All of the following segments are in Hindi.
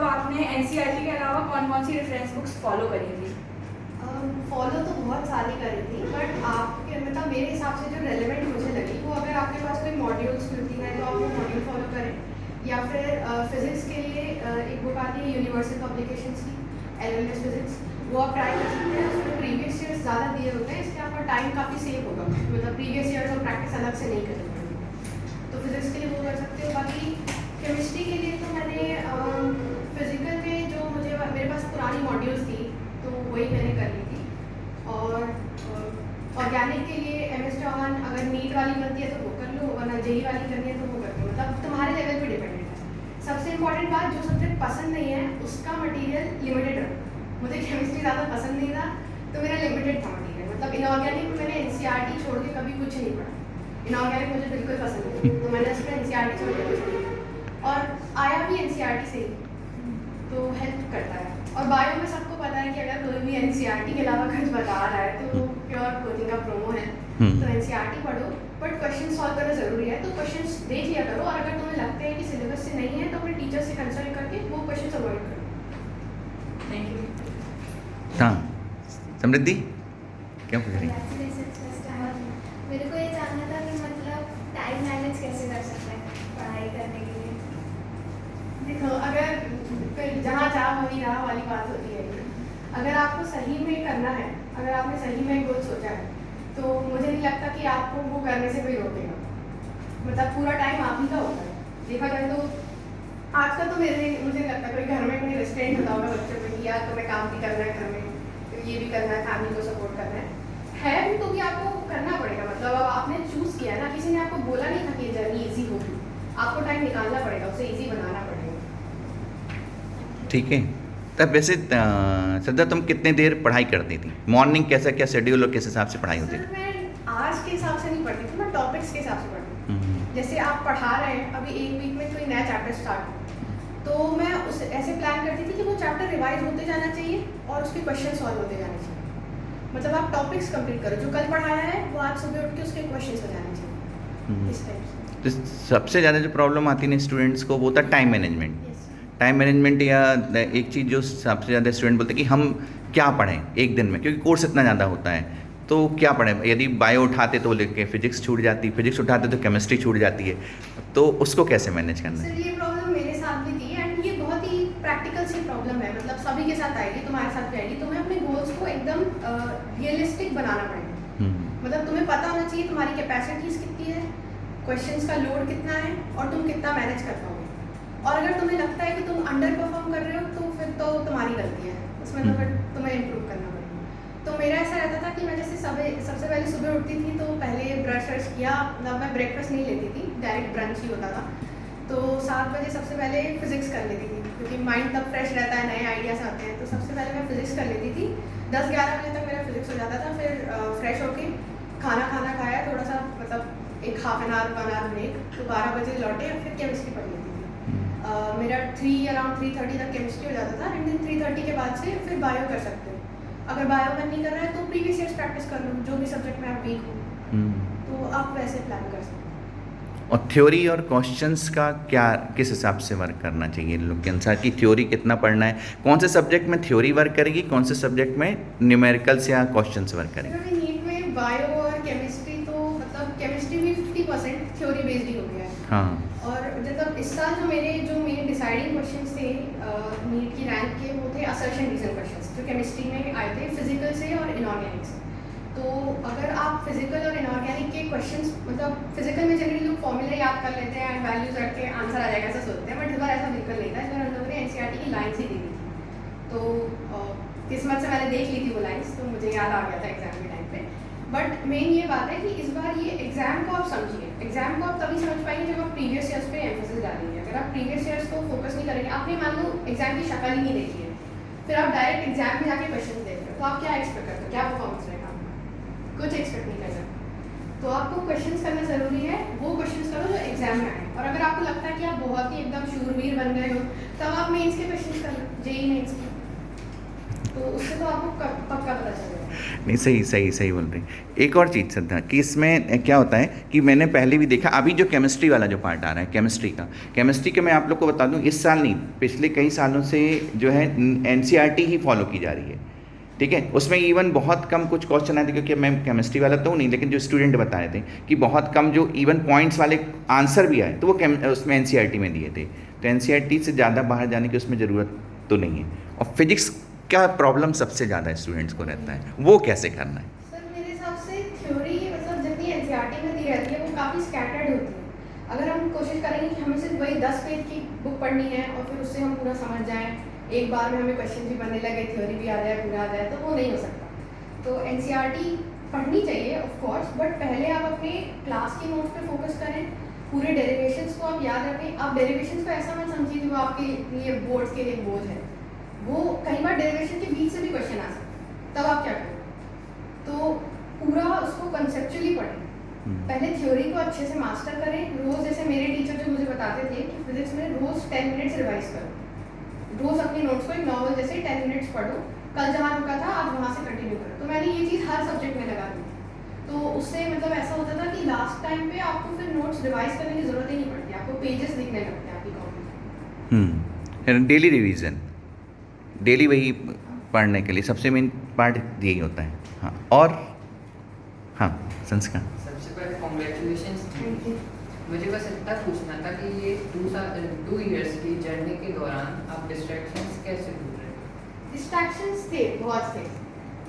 मतलब आपने एनसीईआरटी के अलावा कौन कौन सी रेफरेंस बुक्स फॉलो करी थी? फॉलो तो बहुत सारी करी थी, बट आपके मतलब मेरे हिसाब से जो रेलेवेंट मुझे लगी वो, अगर आपके पास कोई मॉड्यूल्स मिलती हैं तो आप वो मॉड्यूल फॉलो करें, या फिर फिज़िक्स के लिए एक बुक आती है यूनिवर्सल पब्लिकेशंस की, LLS फिज़िक्स, वो आप ट्राई कर सकते हैं। उसमें प्रीवियस ईयर्स ज़्यादा दिए होते हैं, इसलिए आपका टाइम काफ़ी सेव होगा, मतलब प्रीवियस ईयर्स और प्रैक्टिस अलग से नहीं करनी पड़ेगी। तो फिज़िक्स के लिए वो कर सकते हो। बाकी केमिस्ट्री के लिए तो मैंने फिज़िकल में जो मेरे पास पुरानी मॉड्यूल्स थी तो वही मैंने कर ली थी। और ऑर्गेनिक के लिए MS चौहान, अगर नीट वाली बनती है तो वो कर लो, वरना JEE वाली करनी है तो वो कर लो, मतलब तुम्हारे लेवल पे डिपेंडेंट है। सबसे इम्पॉर्टेंट बात, जो सब्जेक्ट पसंद नहीं है उसका मटेरियल लिमिटेड रखो। मुझे केमिस्ट्री ज़्यादा पसंद नहीं था तो मेरा लिमिटेड था मटेरियल, मतलब इनऑर्गेनिक में मैंने NCERT छोड़ के कभी कुछ नहीं पढ़ा। इनऑर्गेनिक मुझे बिल्कुल पसंद नहीं तो मैंने उसमें NCERT छोड़ के कुछ नहीं पढ़ा, और आया भी NCERT से ही, तो हेल्प करता है। और बायो में सबको पता है कि अगर कोई भी NCERT के अलावा कुछ बता रहा है तो वो प्योर कोचिंग का प्रोमो है। तो NCERT पढ़ो, बट क्वेश्चन सॉल्व करना ज़रूरी है, तो क्वेश्चंस देख लिया करो, और अगर तुम्हें लगता है कि सिलेबस से नहीं है तो अपने टीचर से कंसल्ट करके वो क्वेश्चन अवॉइड करो। Thank you. हाँ, समृद्धि क्या पूछ रही? मेरे को ये जानना था कि मतलब टाइम मैनेज कैसे कर सकते हैं पढ़ाई करने के लिए? देखो, अगर जहाँ चाह वही राह वाली बात होती है। अगर आपको सही में करना है, अगर आपने सही में गोल सोचा है, तो मुझे नहीं लगता कि आपको वो करने से कोई रोकेगा। मतलब पूरा टाइम आप ही का होता है। देखा जाए तो आजकल तो मुझे नहीं लगता कोई घर में कोई रेस्टोरेंट होता होगा बच्चों को कि यार तुम्हें काम भी करना है घर में, तो ये भी करना है, फैमिली को सपोर्ट करना है भी, तो भी आपको करना पड़ेगा। मतलब अब आपने चूज़ किया ना, किसी ने आपको बोला नहीं था कि ये जर्नी ईजी होगी, आपको टाइम निकालना पड़ेगा, उसे ईजी बनाना पड़ेगा। ठीक है, तब वैसे श्रद्धा तुम कितने देर पढ़ाई करती थी? मॉर्निंग कैसा क्या शेड्यूल और किस हिसाब से पढ़ाई होती थी? मैं आज के हिसाब से नहीं पढ़ती थी, मैं टॉपिक्स के हिसाब से पढ़ती थी। जैसे आप पढ़ा रहे हैं, अभी एक वीक में कोई नया चैप्टर स्टार्ट हो, तो मैं उस ऐसे प्लान करती थी कि वो चैप्टर रिवाइज होते जाना चाहिए और उसके क्वेश्चन सॉल्व होते जाने चाहिए। मतलब आप टॉपिक्स कंप्लीट करो, जो कल पढ़ाया है वो आज सुबह उठ के उसके क्वेश्चन हो जाने चाहिए, इस टाइप से। तो सबसे ज़्यादा जो प्रॉब्लम आती है स्टूडेंट्स को वो होता है time management. Yes. Time management, या एक चीज़ जो सबसे ज़्यादा स्टूडेंट बोलते हैं कि हम क्या पढ़ें एक दिन में, क्योंकि कोर्स इतना ज़्यादा होता है, तो क्या पढ़ें? यदि बायो उठाते तो लेके फिजिक्स छूट जाती, फिजिक्स उठाते तो केमिस्ट्री छूट जाती है, तो उसको कैसे मैनेज करना है? सर, ये प्रॉब्लम मेरे साथ भी थी, एंड ये बहुत ही प्रैक्टिकल सी प्रॉब्लम है, मतलब सभी के साथ आएगी, तुम्हारे साथ भी आएगी। तुम्हें अपने गोल्स को एकदम रियलिस्टिक बनाना पड़ेगा। मतलब तुम्हें पता होना चाहिए तुम्हारी कैपेसिटीज़ कितनी है, क्वेश्चंस का लोड कितना है, और तुम कितना मैनेज कर पाओगे। और अगर तुम्हें लगता है कि तुम अंडर परफॉर्म कर रहे हो तो फिर तो तुम्हारी गलती है, उसमें तो फिर तुम्हें इम्प्रूव करना पड़ेगा। तो मेरा ऐसा रहता था कि मैं जैसे सबसे पहले सुबह उठती थी तो पहले ब्रश किया, मतलब मैं ब्रेकफास्ट नहीं लेती थी, डायरेक्ट ब्रंच ही होता था। तो 7 बजे सबसे पहले फिजिक्स कर लेती थी, क्योंकि माइंड तब फ्रेश रहता है, नए आइडियाज़ आते हैं, तो सबसे पहले मैं फिजिक्स कर लेती थी। 10-11 बजे तक मेरा फिजिक्स हो जाता था। फिर फ्रेश होके खाना खाया, थोड़ा सा मतलब एक half an hour 1 hour break, तो 12 बजे लौटे और फिर केमिस्ट्री पढ़ लेती थी। मेरा अराउंड 3:30 तक केमिस्ट्री हो जाता था, एंड देन 3:30 के बाद से फिर बायो कर सकते हो। अगर बायो मन नहीं कर रहा है तो प्रीवियस ईयर्स प्रैक्टिस कर लो, जो भी सब्जेक्ट में आप वीक हो, तो आप वैसे प्लान कर सकते हो। और थ्योरी और क्वेश्चंस का क्या, किस हिसाब से वर्क करना चाहिए लोग के अनुसार, कि थ्योरी कितना पढ़ना है, कौन से सब्जेक्ट में थ्योरी वर्क करेगी, कौन से सब्जेक्ट में न्यूमेरिकल्स या क्वेश्चंस वर्क करेंगे? अगर नीट में बायो और केमिस्ट्री, तो मतलब केमिस्ट्री भी 50% थ्योरी बेस्ड ही हो गया है। हाँ, और मतलब इस साल जो मेन डिसाइडिंग क्वेश्चंस थे नीट की रैंक के, वो थे असर्शन रीजन क्वेश्चंस, जो केमिस्ट्री में आए थे फिजिकल से और इनऑर्गेनिक से। तो अगर आप फिजिकल और इनऑर्गेनिक के क्वेश्चंस, मतलब फिजिकल में जनरली लोग फॉर्मूला याद कर लेते हैं एंड वैल्यूज रख के आंसर आ जाएगा ऐसा सोचते हैं, बट इस बार ऐसा बिल्कुल नहीं था। इस बार हम लोगों ने NCERT की लाइन्स ही दी थी, तो किस्मत से मैंने देख ली थी वो लाइन्स, तो मुझे याद आ गया था एग्जाम के टाइम पे। बट मेन ये बात है कि इस बार ये एग्जाम को आप समझिए। एग्जाम को आप तभी समझ पाएंगे जब आप प्रीवियस ईयर्स पे एम्फेसिस डालेंगे। अगर आप प्रीवियस ईयर्स को फोकस नहीं करेंगे, आपने मान लो एग्जाम की शक्ल ही नहीं देखी है, फिर आप डायरेक्ट एग्जाम में जाके क्वेश्चन देख रहे हो, तो आप क्या एक्सपेक्ट करते हो, क्या परफॉर्मेंस रहेगा? कुछ एक्सपेक्ट नहीं कर सकते। तो आपको क्वेश्चंस करना ज़रूरी है, वो क्वेश्चंस करो जो एग्जाम में आए। और अगर आपको लगता है कि आप बहुत ही एकदम शूरवीर बन गए हो, तब आप मेंस के क्वेश्चंस कर लो, JEE मेंस के। तो उससे तो आपको पक्का पता चलेगा। नहीं, सही सही सही बोल रही हैं। एक और चीज़ श्रद्धा कि इसमें क्या होता है कि मैंने पहले भी देखा, अभी जो केमिस्ट्री वाला जो पार्ट आ रहा है केमिस्ट्री का मैं आप लोग को बता दूं, इस साल नहीं, पिछले कई सालों से जो है एनसीईआरटी ही फॉलो की जा रही है, ठीक है। उसमें इवन बहुत कम कुछ क्वेश्चन आए थे, क्योंकि मैं केमिस्ट्री वाला तो हूँ नहीं, लेकिन जो स्टूडेंट बता रहे थे कि बहुत कम जो इवन पॉइंट्स वाले आंसर भी आए तो वो उसमें एनसीईआरटी में दिए थे। तो एनसीईआरटी से ज़्यादा बाहर जाने की उसमें ज़रूरत तो नहीं है। और फिजिक्स का प्रॉब्लम सबसे ज़्यादा स्टूडेंट्स को रहता है, वो कैसे करना है? सर मेरे हिसाब से थ्योरी मतलब जितनी एनसीईआरटी में दी रहती है वो काफ़ी स्कैटर्ड होती है। अगर हम कोशिश करेंगे कि हमें सिर्फ वही 10 पेज की बुक पढ़नी है और फिर उससे हम पूरा समझ जाएं, एक बार में हमें क्वेश्चन भी बनने लगे, थ्योरी भी आ जाए, पूरा आ जाए, तो वो नहीं हो सकता। तो एनसीईआरटी पढ़नी चाहिए ऑफ कोर्स, बट पहले आप अपने क्लास के नोट्स पे फोकस करें, पूरे डेरिवेशंस को आप याद रखें। आप डेरिवेशंस को ऐसा मत समझिए कि वो आपके लिए बोर्ड्स के लिए बोझ है। वो कई बार डेरिवेशन के बीच से भी क्वेश्चन आ सकता है, तब आप क्या करें? तो पूरा उसको कंसेप्चुअली पढ़ें, पहले थ्योरी को अच्छे से मास्टर करें। रोज़ जैसे मेरे टीचर जो मुझे बताते थे कि फिजिक्स में रोज़ 10 मिनट्स रिवाइज करो, रोज़ अपने नोट्स को एक नॉवल जैसे 10 मिनट्स पढ़ो, कल जहाँ रुका था आज वहाँ से कंटिन्यू करो। तो मैंने ये चीज़ हर सब्जेक्ट में लगा दी, तो उससे मतलब ऐसा होता था कि लास्ट टाइम पे आपको फिर नोट्स रिवाइज करने की ज़रूरत ही नहीं पड़ती, आपको पेजेस दिखने लगते हैं आपकी कॉपी में। डेली रिवीजन, डेली वही पढ़ने के लिए सबसे मेन पार्ट यही होता है। हाँ, और हाँ संस्कार, सबसे पहले कॉन्ग्रेचुलेशन। मुझे बस इतना पूछना था कि ये 2 इयर्स की जर्नी के दौरान आप डिस्ट्रैक्शंस कैसे दूर रहे? डिस्ट्रैक्शंस थे, बहुत थे।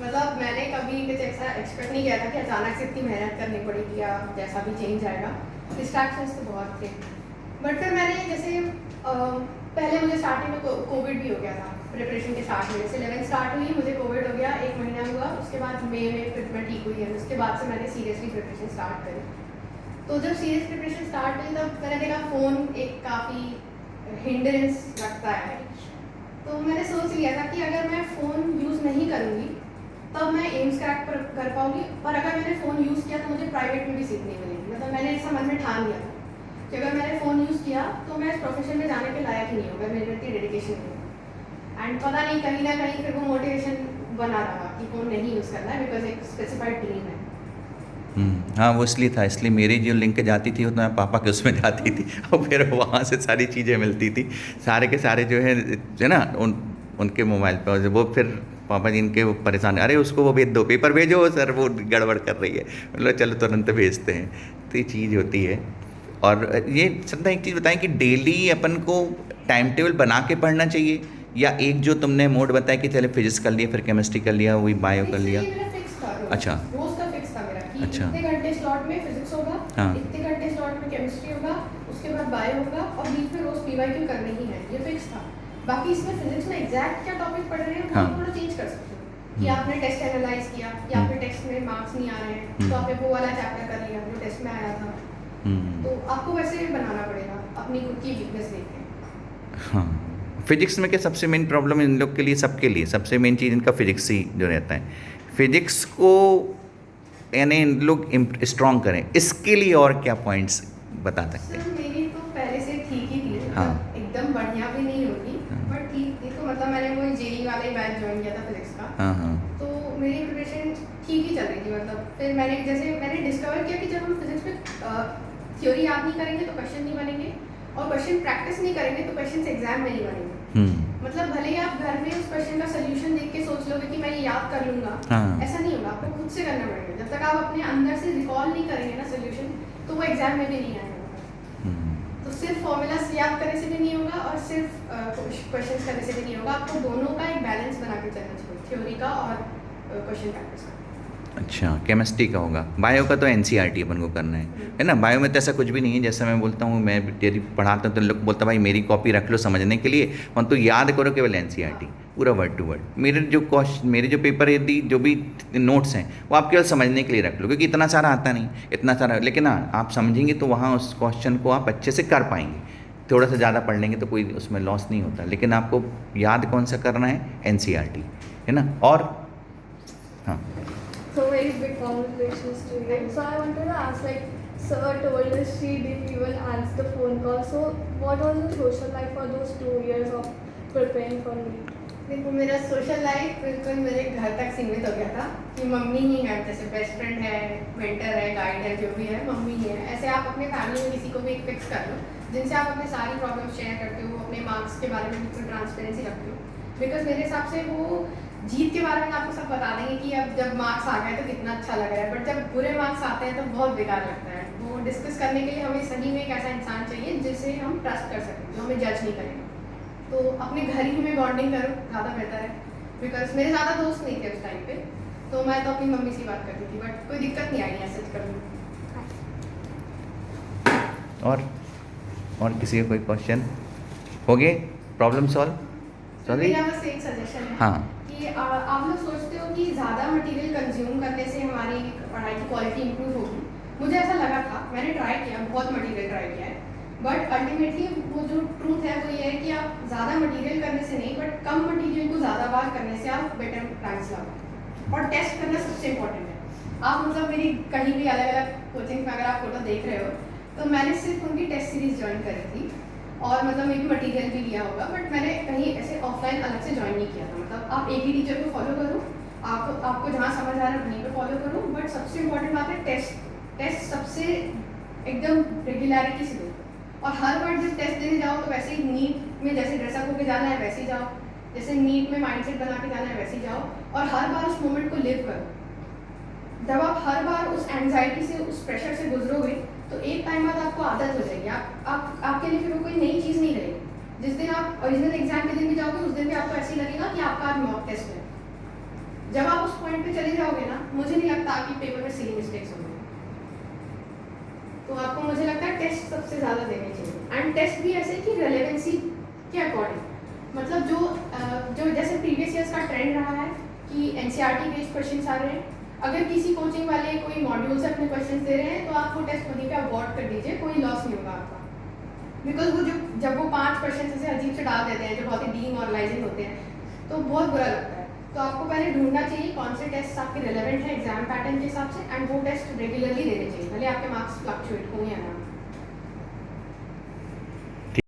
मतलब मैंने कभी कुछ ऐसा एक्सपेक्ट नहीं किया था कि अचानक से इतनी मेहनत करनी पड़ेगी या जैसा भी चेंज आएगा। डिस्ट्रैक्शंस तो बहुत थे, बट फिर मैंने जैसे पहले मुझे स्टार्टिंग में कोविड भी हो गया था, प्रिपरेशन के स्टार्ट में जैसे 11 स्टार्ट हुई, मुझे कोविड हो गया, 1 महीना हुआ, उसके बाद मई में फिर मैं ठीक हुई है, उसके बाद से मैंने सीरियसली प्रिपरेशन स्टार्ट करी। तो जब सीरियस प्रिपरेशन स्टार्ट हुई तब मैंने देखा फ़ोन एक काफ़ी हिंड्रेंस रखता है, तो मैंने सोच लिया था कि अगर मैं फ़ोन यूज़ नहीं करूँगी तब मैं एम्स क्रैक कर पाऊँगी, और अगर मैंने फ़ोन यूज़ किया तो मुझे प्राइवेट में भी सीखने मिलेगी। मतलब मैंने ऐसा मन में ठान लिया था कि अगर मैंने फ़ोन यूज़ किया तो मैं इस प्रोफेशन में जाने के लायक ही नहीं हूँ, अगर मेरे इतनी डेडिकेशन नहीं है। एंड पता नहीं कहीं ना कहीं फिर वो मोटिवेशन बना रहा कि फ़ोन नहीं यूज़ करना है, बिकॉज एक स्पेसिफाइड ड्रीम है। हाँ वो इसलिए था, इसलिए मेरी जो लिंक जाती थी वो तो मैं पापा के उसमें जाती थी और फिर वहाँ से सारी चीज़ें मिलती थी, सारे के सारे जो है ना उनके मोबाइल पर। वो फिर पापा जी इनके वो परेशान, अरे उसको वो भेज दो, पेपर भेजो सर, वो गड़बड़ कर रही है, मतलब चलो तुरंत भेजते हैं। तो ये चीज़ होती है। और ये श्रद्धा एक चीज़ बताएं कि डेली अपन को टाइम टेबल बना के पढ़ना चाहिए, या एक जो तुमने मोड बताया कि चले फिजिक्स कर लिया, फिर केमिस्ट्री कर लिया, वही बायो कर लिया? अच्छा, रोज का फिक्स था मेरा कि अच्छा, इतने घंटे स्लॉट में फिजिक्स होगा, हाँ, इतने घंटे स्लॉट में केमिस्ट्री होगा, उसके बाद बायो होगा, और बीच में रोज पीवाईक्यू करने ही है, ये फिक्स था। बाकी इसमें फिजिक्स में एग्जैक्ट क्या टॉपिक पढ़ रहे हैं वो हाँ, थोड़ा चेंज कर सकते हो कि आपने टेस्ट एनालाइज किया कि आपके टेस्ट में मार्क्स नहीं आ रहे हैं तो आपने वो वाला चैप्टर कर लिया जो टेस्ट में आया था, तो आपको वैसे भी बनाना पड़ेगा अपनी खुद की वीकनेस देख के। हाँ। फिजिक्स में क्या सबसे मेन प्रॉब्लम इन लोग के लिए, सबके लिए सबसे मेन चीज़ इनका फिजिक्स ही जो रहता है। फिजिक्स को यानी इन लोग स्ट्रॉन्ग करें, इसके लिए और क्या पॉइंट्स बता सकते हैं? सर मेरी तो पहले से ठीक ही थी, हाँ, एकदम बढ़िया भी नहीं होगी, बट ठीक थी। तो मतलब मैंने वो जेई वाला ही बैच ज्वाइन किया था फिजिक्स का, हाँ हाँ, तो मेरी प्रिपरेशन ठीक ही चल रही थी। मतलब फिर मैंने डिस्कवर किया कि जब हम फिजिक्स में थ्योरी याद नहीं करेंगे तो क्वेश्चन नहीं बनेंगे, और क्वेश्चन प्रैक्टिस नहीं करेंगे तो क्वेश्चन एग्जाम में नहीं बनेंगे। मतलब भले ही आप घर में उस क्वेश्चन का सोल्यूशन देख के सोच लोगे कि मैं ये याद कर लूँगा, हाँ, ऐसा नहीं होगा, आपको खुद से करना पड़ेगा। जब तक आप अपने अंदर से रिकॉल नहीं करेंगे ना सोल्यूशन, तो वो एग्जाम में भी नहीं आएगा। तो सिर्फ फॉर्मूलाज याद करने से भी नहीं होगा और सिर्फ क्वेश्चन करने से भी नहीं होगा, आपको दोनों का एक बैलेंस बना के चलना चाहिए, थ्योरी का और क्वेश्चन प्रैक्टिस का। अच्छा, केमिस्ट्री का होगा, बायो का तो एनसीईआरटी अपन को करना है ना। बायो में तो ऐसा कुछ भी नहीं है, जैसा मैं बोलता हूँ, मैं यदि पढ़ाता हूँ तो लोग बोलता भाई मेरी कॉपी रख लो समझने के लिए, और तो याद करो केवल एनसीईआरटी पूरा वर्ड टू वर्ड। मेरे जो पेपर यदि जो भी नोट्स हैं वो आप केवल समझने के लिए रख लो, क्योंकि इतना सारा आता नहीं, इतना सारा, लेकिन हाँ आप समझेंगे तो वहाँ उस क्वेश्चन को आप अच्छे से कर पाएंगे। थोड़ा सा ज़्यादा पढ़ लेंगे तो कोई उसमें लॉस नहीं होता, लेकिन आपको याद कौन सा करना है, एनसीईआरटी, है ना। और हाँ, So very big congratulations to you. So I wanted to ask, like, sir told us she didn't even answer the phone call. So what was the social life for those 2 years of preparing for NEET? देखो मेरा सोशल लाइफ बिल्कुल मेरे घर तक सीमित हो गया था कि मम्मी ही है, जैसे बेस्ट फ्रेंड है, मेंटर है, गाइड है, जो भी है मम्मी ही है। ऐसे आप अपने फैमिली में किसी को भी एक फिक्स कर लो जिनसे आप अपने सारी प्रॉब्लम शेयर करते हो, अपने मार्क्स के बारे में बिल्कुल ट्रांसपेरेंसी रखते हो। बिकॉज मेरे हिसाब से वो जीत के बारे में आपको सब बता देंगे कि अब जब मार्क्स आ गए तो कितना अच्छा लग रहा है, बट जब बुरे मार्क्स आते हैं तो बहुत बेकार लगता है। वो डिस्कस करने के लिए हमें सही में एक ऐसा इंसान चाहिए जिसे हम ट्रस्ट कर सकें, जो हमें जज नहीं करेगा। तो अपने घर ही में बॉन्डिंग करो, ज़्यादा बेहतर है। बिकॉज मेरे ज़्यादा दोस्त नहीं थे उस टाइम पे, तो मैं तो अपनी मम्मी से बात करती थी, बट कोई दिक्कत नहीं आई ऐसे करने। और किसी का कोई क्वेश्चन हो गए? Problem solve? सॉरी, मेरा बस एक सजेशन है हाँ कि आप लोग सोचते हो कि ज़्यादा मटेरियल कंज्यूम करने से हमारी पढ़ाई की क्वालिटी इंप्रूव होगी। मुझे ऐसा लगा था, मैंने ट्राई किया, बहुत मटेरियल ट्राई किया है, बट अल्टीमेटली वो जो ट्रूथ है वो ये है कि आप ज़्यादा मटेरियल करने से नहीं, बट कम मटेरियल को ज़्यादा बार करने से आप बेटर रैंक्स लाओ। और टेस्ट करना सबसे इम्पोर्टेंट है। आप मतलब मेरी कहीं भी अलग अलग कोचिंग में अगर आप फोटो देख रहे हो तो मैंने सिर्फ उनकी टेस्ट सीरीज ज्वाइन करी थी, और मतलब एक मटेरियल भी लिया होगा, बट मैंने कहीं ऐसे ऑफलाइन अलग से ज्वाइन नहीं किया था। मतलब आप एक ही टीचर को फॉलो करो, आपको जहाँ समझ आ रहा है वहीं पे फॉलो करो, बट सबसे इम्पोर्टेंट बात है टेस्ट सबसे एकदम रेगुलरिटी से दो। और हर बार जब टेस्ट देने जाओ तो वैसे ही नीट में जैसे ड्रेसअप होकर जाना है वैसे ही जाओ, जैसे नीट में माइंडसेट बना के जाना है वैसे ही जाओ, और हर बार उस मोमेंट को लिव करो। जब आप हर बार उस एंजाइटी से, उस प्रेशर से गुजरोगे तो एक टाइम बाद आपको आदत हो जाएगी। आपके लिए फिर वो कोई नई चीज़ नहीं रहेगी। जिस दिन आप ओरिजिनल एग्जाम के दिन भी जाओगे उस दिन भी आपको ऐसे ही लगेगा कि आपका आज मॉक टेस्ट है। जब आप उस पॉइंट पे चले जाओगे ना, मुझे नहीं लगता आपकी पेपर में सिली मिस्टेक्स होंगे। तो आपको मुझे लगता है टेस्ट सबसे ज़्यादा देने चाहिए, एंड टेस्ट भी ऐसे कि रेलेवेंसी के अकॉर्डिंग। मतलब जो जैसे प्रीवियस ईयर्स का ट्रेंड रहा है कि NCERT बेस्ड क्वेश्चन आ रहे हैं, अगर किसी कोचिंग वाले कोई मॉड्यूल से अपने क्वेश्चन दे रहे हैं तो आप वो टेस्ट वहीं पे अवॉइड कर दीजिए, कोई लॉस नहीं होगा आपका। बिकॉज वो जब वो 5 क्वेश्चन ऐसे अजीब से डाल देते हैं जो बहुत ही डीमोरलाइजिंग होते हैं, तो बहुत बुरा लगता है। तो आपको पहले ढूंढना चाहिए कौन से टेस्ट आपके रिलेवेंट है एग्जाम पैटर्न के हिसाब से, एंड वो टेस्ट रेगुलरली देने चाहिए, भले आपके मार्क्स फ्लक्चुएट